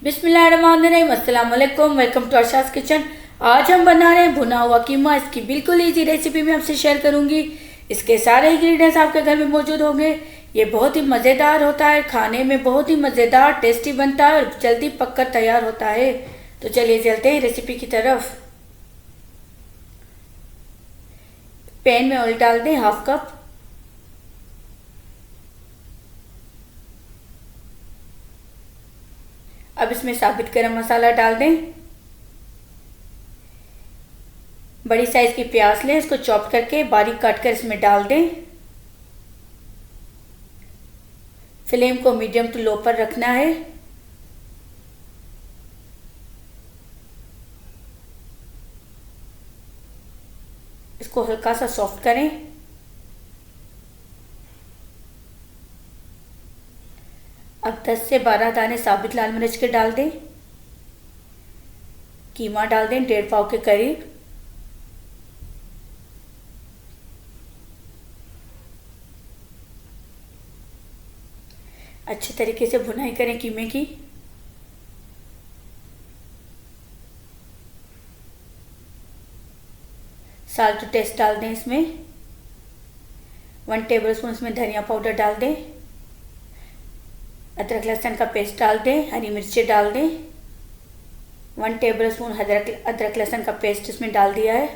बिस्मिल्लाहिर्रहमानिर्रहीम, अस्सलाम वालेकुम। Welcome to Asha's kitchen. आज हम बना रहे हैं भुना हुआ कीमा। इसकी बिल्कुल इजी रेसिपी मैं आपसे शेयर करूंगी। इसके सारे इंग्रेडिएंट्स आपके घर में मौजूद होंगे। ये बहुत ही मज़ेदार होता है, खाने में बहुत ही मज़ेदार टेस्टी बनता है और जल्दी पककर तैयार होता है। तो चलिए चलते हैं रेसिपी की तरफ। पैन में ऑयल डाल दें हाफ कप। अब इसमें साबित गरम मसाला डाल दें। बड़ी साइज की प्याज लें, इसको चॉप करके बारीक काट कर इसमें डाल दें। फ्लेम को मीडियम टू लो पर रखना है। इसको हल्का सा सॉफ्ट करें। अब 10 से 12 दाने साबित लाल मिर्च के डाल दें। कीमा डाल दें 1.5 पाव के करीब। अच्छे तरीके से भुनाई करें कीमे की। साल्ट टू टेस्ट डाल दें इसमें। 1 टेबलस्पून इसमें धनिया पाउडर डाल दें। अदरक लहसुन का पेस्ट डाल दें। हरी मिर्ची डाल दें। 1 टेबलस्पून अदरक लहसुन का पेस्ट इसमें डाल दिया है।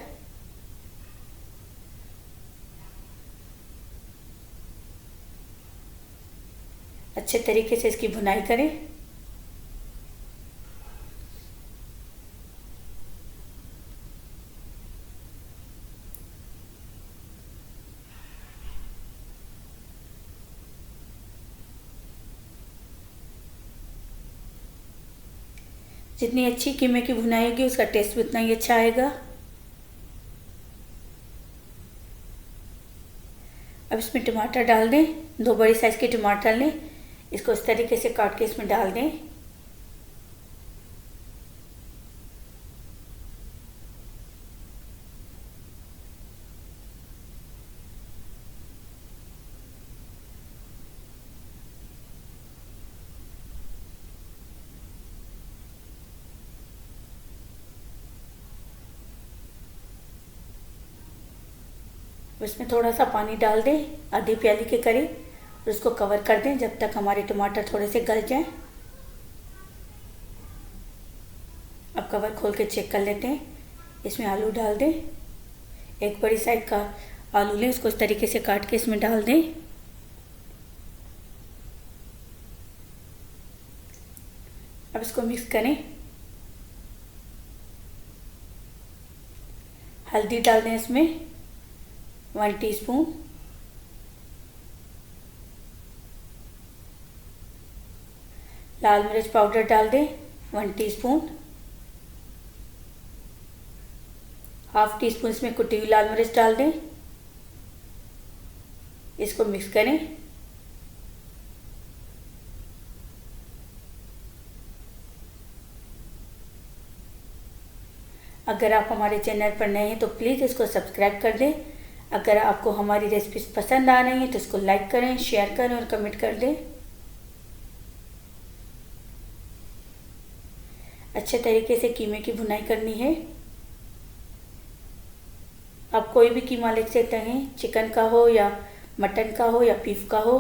अच्छे तरीके से इसकी भुनाई करें। जितनी अच्छी कीमे की भुनाई होगी उसका टेस्ट भी उतना ही अच्छा आएगा। अब इसमें टमाटर डाल दें। 2 बड़ी साइज़ के टमाटर लें, इसको इस तरीके से काट के इसमें डाल दें। इसमें थोड़ा सा पानी डाल दें, आधी प्याली के करीब, और उसको कवर कर दें जब तक हमारे टमाटर थोड़े से गल जाएं। अब कवर खोल के चेक कर लेते हैं। इसमें आलू डाल दें। 1 बड़ी साइज का आलू लें, इसको इस तरीके से काट के इसमें डाल दें। अब इसको मिक्स करें। हल्दी डाल दें इसमें 1 टीस्पून। लाल मिर्च पाउडर डाल दें 1 टीस्पून। हाफ टी स्पून इसमें कुटी हुई लाल मिर्च डाल दें। इसको मिक्स करें। अगर आप हमारे चैनल पर नए हैं तो प्लीज़ इसको सब्सक्राइब कर दें। अगर आपको हमारी रेसिपीज पसंद आ रही हैं तो इसको लाइक करें, शेयर करें और कमेंट कर दें। अच्छे तरीके से कीमे की भुनाई करनी है। आप कोई भी कीमा ले सकते हैं, चिकन का हो या मटन का हो या बीफ का हो।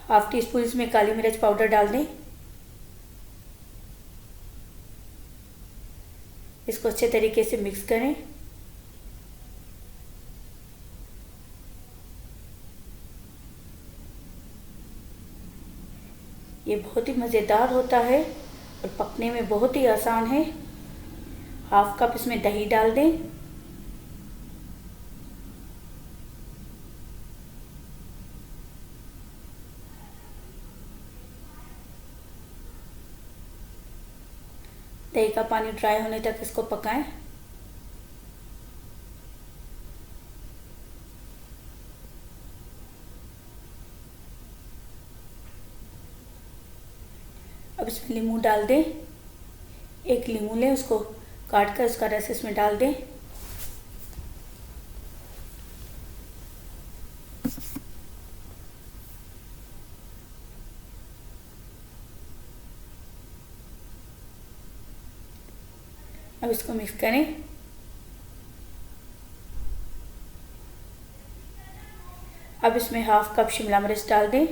हाफ टी स्पून इसमें काली मिर्च पाउडर डाल दें। इसको अच्छे तरीके से मिक्स करें। ये बहुत ही मज़ेदार होता है और पकने में बहुत ही आसान है। हाफ कप इसमें दही डाल दें। दही का पानी ड्राई होने तक इसको पकाएं। अब इसमें नींबू डाल दें। 1 नींबू लें, उसको काट कर उसका रस इसमें डाल दें। अब इसको मिक्स करें। अब इसमें हाफ कप शिमला मिर्च डाल दें,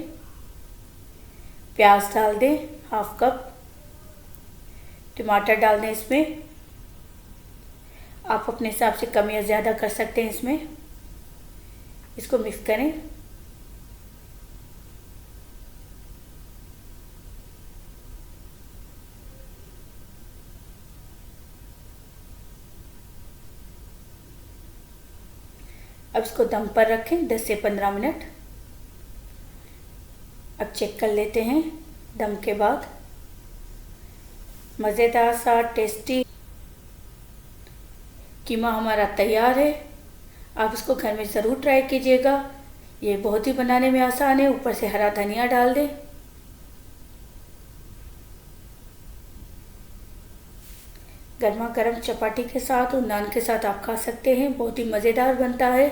प्याज डाल दें हाफ कप, टमाटर डाल दें इसमें। आप अपने हिसाब से कम या ज़्यादा कर सकते हैं इसमें। इसको मिक्स करें। अब इसको दम पर रखें 10 से 15 मिनट। अब चेक कर लेते हैं दम के बाद। मज़ेदार सा टेस्टी कीमा हमारा तैयार है। आप इसको घर में ज़रूर ट्राई कीजिएगा। ये बहुत ही बनाने में आसान है। ऊपर से हरा धनिया डाल दें। गर्मा गर्म चपाती के साथ और नान के साथ आप खा सकते हैं। बहुत ही मज़ेदार बनता है।